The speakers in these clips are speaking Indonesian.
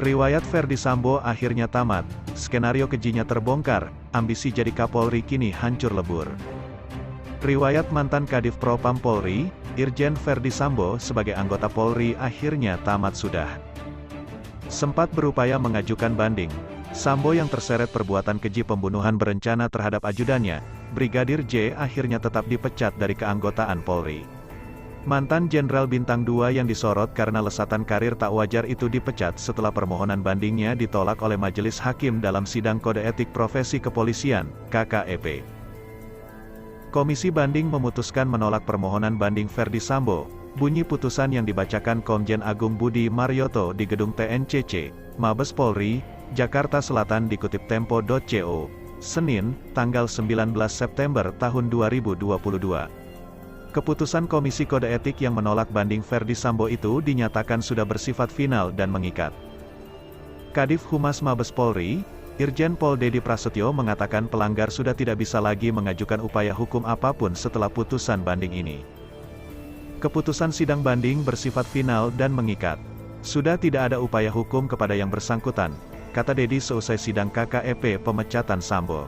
Riwayat Ferdi Sambo akhirnya tamat, skenario kejinya terbongkar, ambisi jadi Kapolri kini hancur lebur. Riwayat mantan Kadif Propam Polri, Irjen Ferdi Sambo sebagai anggota Polri akhirnya tamat sudah. Sempat berupaya mengajukan banding, Sambo yang terseret perbuatan keji pembunuhan berencana terhadap ajudannya, Brigadir J akhirnya tetap dipecat dari keanggotaan Polri. Mantan Jenderal Bintang 2 yang disorot karena lesatan karir tak wajar itu dipecat setelah permohonan bandingnya ditolak oleh Majelis Hakim dalam Sidang Kode Etik Profesi Kepolisian, KKEP. Komisi Banding memutuskan menolak permohonan banding Ferdi Sambo. Bunyi putusan yang dibacakan Komjen Agung Budi Marioto di Gedung TNCC, Mabes Polri, Jakarta Selatan dikutip Tempo.co, Senin, tanggal 19 September tahun 2022. Keputusan Komisi Kode Etik yang menolak banding Ferdi Sambo itu dinyatakan sudah bersifat final dan mengikat. Kadif Humas Mabes Polri, Irjen Pol Dedi Prasetyo mengatakan pelanggar sudah tidak bisa lagi mengajukan upaya hukum apapun setelah putusan banding ini. Keputusan sidang banding bersifat final dan mengikat. Sudah tidak ada upaya hukum kepada yang bersangkutan, kata Dedi seusai sidang KKEP pemecatan Sambo.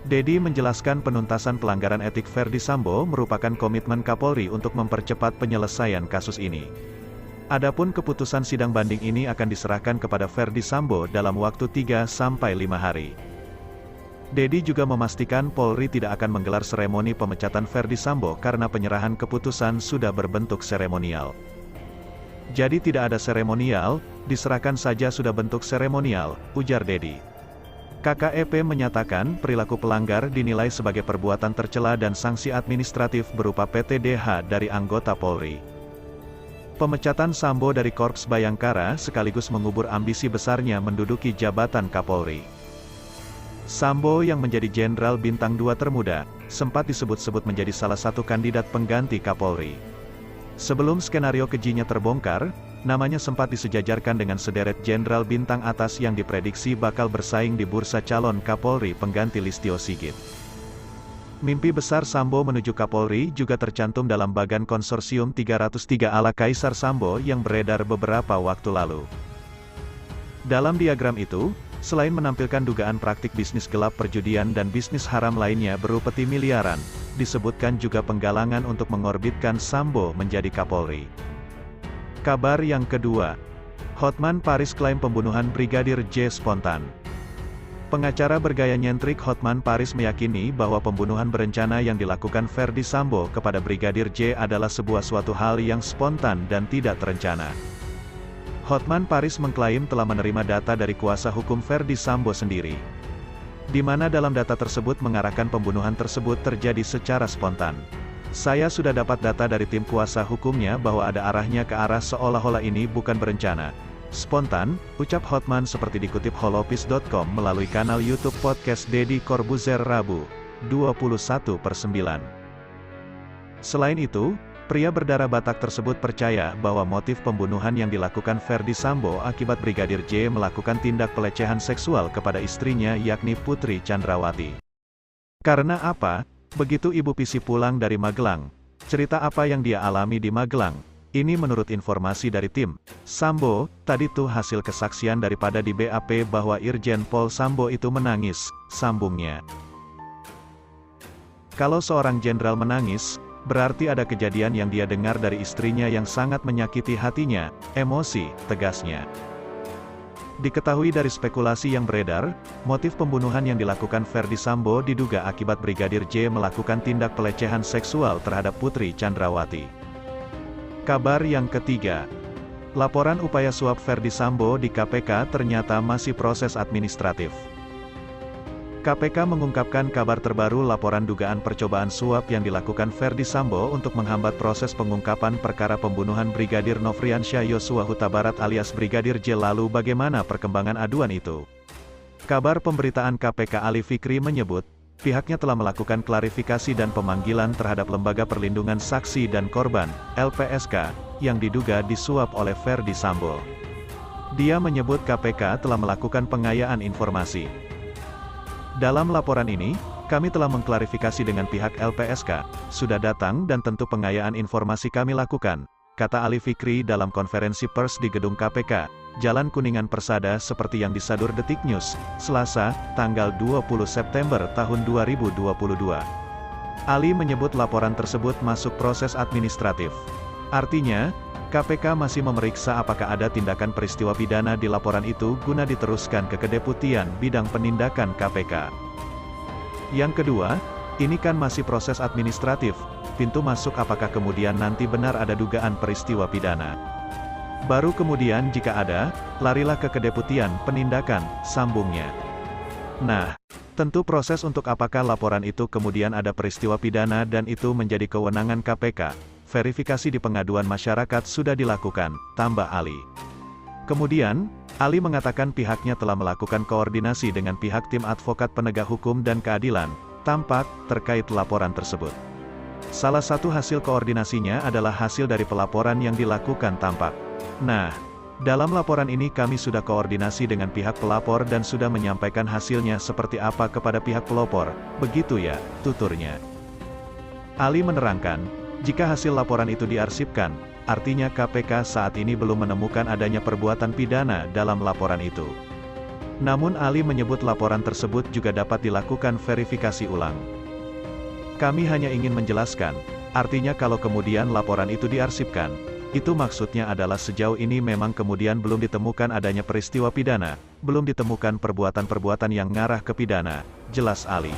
Dedi menjelaskan penuntasan pelanggaran etik Ferdi Sambo merupakan komitmen Kapolri untuk mempercepat penyelesaian kasus ini. Adapun keputusan sidang banding ini akan diserahkan kepada Ferdi Sambo dalam waktu 3-5 hari. Dedi juga memastikan Polri tidak akan menggelar seremoni pemecatan Ferdi Sambo karena penyerahan keputusan sudah berbentuk seremonial. Jadi tidak ada seremonial, diserahkan saja sudah bentuk seremonial, ujar Dedi. KKEP menyatakan perilaku pelanggar dinilai sebagai perbuatan tercela dan sanksi administratif berupa PTDH dari anggota Polri. Pemecatan Sambo dari Korps Bayangkara sekaligus mengubur ambisi besarnya menduduki jabatan Kapolri. Sambo yang menjadi Jenderal Bintang 2 termuda, sempat disebut-sebut menjadi salah satu kandidat pengganti Kapolri. Sebelum skenario kejinya terbongkar, namanya sempat disejajarkan dengan sederet Jenderal Bintang atas yang diprediksi bakal bersaing di bursa calon Kapolri pengganti Listio Sigit. Mimpi besar Sambo menuju Kapolri juga tercantum dalam bagan konsorsium 303 ala Kaisar Sambo yang beredar beberapa waktu lalu. Dalam diagram itu, selain menampilkan dugaan praktik bisnis gelap perjudian dan bisnis haram lainnya berupeti miliaran, disebutkan juga penggalangan untuk mengorbitkan Sambo menjadi Kapolri. Kabar yang kedua, Hotman Paris klaim pembunuhan Brigadir J spontan. Pengacara bergaya nyentrik Hotman Paris meyakini bahwa pembunuhan berencana yang dilakukan Ferdi Sambo kepada Brigadir J adalah suatu hal yang spontan dan tidak terencana. Hotman Paris mengklaim telah menerima data dari kuasa hukum Ferdi Sambo sendiri, di mana dalam data tersebut mengarahkan pembunuhan tersebut terjadi secara spontan. Saya sudah dapat data dari tim kuasa hukumnya bahwa ada arahnya ke arah seolah-olah ini bukan berencana. Spontan, ucap Hotman seperti dikutip holopis.com melalui kanal YouTube podcast Deddy Corbuzier Rabu, 21/9. Selain itu, pria berdarah Batak tersebut percaya bahwa motif pembunuhan yang dilakukan Ferdi Sambo akibat Brigadir J melakukan tindak pelecehan seksual kepada istrinya yakni Putri Chandrawati. Karena apa? Begitu Ibu Pisi pulang dari Magelang, cerita apa yang dia alami di Magelang. Ini menurut informasi dari tim Sambo, tadi tuh hasil kesaksian daripada di BAP bahwa Irjen Pol Sambo itu menangis, sambungnya. Kalau seorang jenderal menangis, berarti ada kejadian yang dia dengar dari istrinya yang sangat menyakiti hatinya, emosi, tegasnya. Diketahui dari spekulasi yang beredar, motif pembunuhan yang dilakukan Ferdi Sambo diduga akibat Brigadir J melakukan tindak pelecehan seksual terhadap Putri Chandrawati. Kabar yang ketiga, laporan upaya suap Ferdi Sambo di KPK ternyata masih proses administratif. KPK mengungkapkan kabar terbaru laporan dugaan percobaan suap yang dilakukan Ferdi Sambo untuk menghambat proses pengungkapan perkara pembunuhan Brigadir Nofriansyah Yosua Huta Barat alias Brigadir J. Lalu bagaimana perkembangan aduan itu? Kabar pemberitaan KPK Ali Fikri menyebut, pihaknya telah melakukan klarifikasi dan pemanggilan terhadap Lembaga Perlindungan Saksi dan Korban, LPSK, yang diduga disuap oleh Ferdi Sambo. Dia menyebut KPK telah melakukan pengayaan informasi. Dalam laporan ini, kami telah mengklarifikasi dengan pihak LPSK, sudah datang dan tentu pengayaan informasi kami lakukan. kata Ali Fikri dalam konferensi pers di gedung KPK, Jalan Kuningan Persada seperti yang disadur Detik News, Selasa, tanggal 20 September tahun 2022. Ali menyebut laporan tersebut masuk proses administratif. Artinya, KPK masih memeriksa apakah ada tindakan peristiwa pidana di laporan itu guna diteruskan ke Kedeputian Bidang Penindakan KPK. Yang kedua, ini kan masih proses administratif, pintu masuk apakah kemudian nanti benar ada dugaan peristiwa pidana. Baru kemudian jika ada, larilah ke Kedeputian Penindakan, sambungnya. Nah, tentu proses untuk apakah laporan itu kemudian ada peristiwa pidana dan itu menjadi kewenangan KPK. Verifikasi di pengaduan masyarakat sudah dilakukan, tambah Ali. Kemudian, Ali mengatakan pihaknya telah melakukan koordinasi dengan pihak tim advokat penegak hukum dan keadilan, tampak, terkait laporan tersebut. Salah satu hasil koordinasinya adalah hasil dari pelaporan yang dilakukan tampak. Nah, dalam laporan ini kami sudah koordinasi dengan pihak pelapor dan sudah menyampaikan hasilnya seperti apa kepada pihak pelapor, begitu ya, tuturnya. Ali menerangkan, jika hasil laporan itu diarsipkan, artinya KPK saat ini belum menemukan adanya perbuatan pidana dalam laporan itu. Namun Ali menyebut laporan tersebut juga dapat dilakukan verifikasi ulang. Kami hanya ingin menjelaskan, artinya kalau kemudian laporan itu diarsipkan, itu maksudnya adalah sejauh ini memang kemudian belum ditemukan adanya peristiwa pidana, belum ditemukan perbuatan-perbuatan yang ngarah ke pidana, jelas Ali.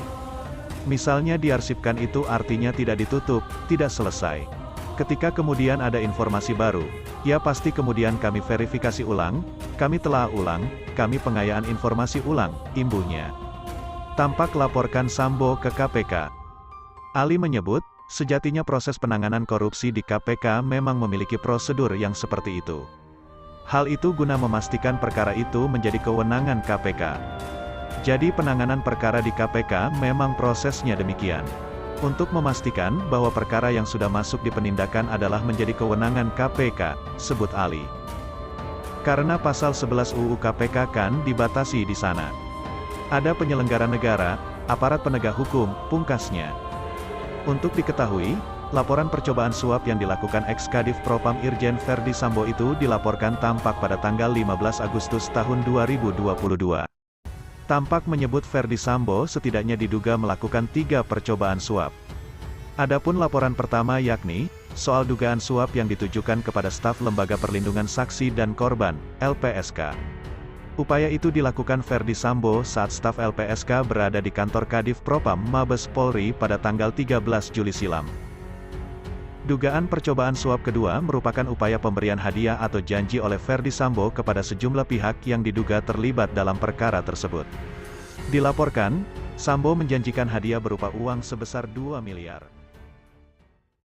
Misalnya diarsipkan itu artinya tidak ditutup, tidak selesai. Ketika kemudian ada informasi baru, ya pasti kemudian kami verifikasi ulang, kami telah ulang, kami pengayaan informasi ulang, imbuhnya. Tampak laporkan Sambo ke KPK. Ali menyebut, sejatinya proses penanganan korupsi di KPK memang memiliki prosedur yang seperti itu. Hal itu guna memastikan perkara itu menjadi kewenangan KPK. Jadi penanganan perkara di KPK memang prosesnya demikian. Untuk memastikan bahwa perkara yang sudah masuk di penindakan adalah menjadi kewenangan KPK, sebut Ali. Karena pasal 11 UU KPK kan dibatasi di sana. Ada penyelenggara negara, aparat penegak hukum, pungkasnya. Untuk diketahui, laporan percobaan suap yang dilakukan ex-Kadif Propam Irjen Ferdi Sambo itu dilaporkan tampak pada tanggal 15 Agustus tahun 2022. Tampak menyebut Ferdi Sambo setidaknya diduga melakukan 3 percobaan suap. Adapun laporan pertama yakni, soal dugaan suap yang ditujukan kepada staf Lembaga Perlindungan Saksi dan Korban, LPSK. Upaya itu dilakukan Ferdi Sambo saat staf LPSK berada di kantor Kadif Propam Mabes Polri pada tanggal 13 Juli silam. Dugaan percobaan suap kedua merupakan upaya pemberian hadiah atau janji oleh Ferdi Sambo kepada sejumlah pihak yang diduga terlibat dalam perkara tersebut. Dilaporkan, Sambo menjanjikan hadiah berupa uang sebesar 2 miliar.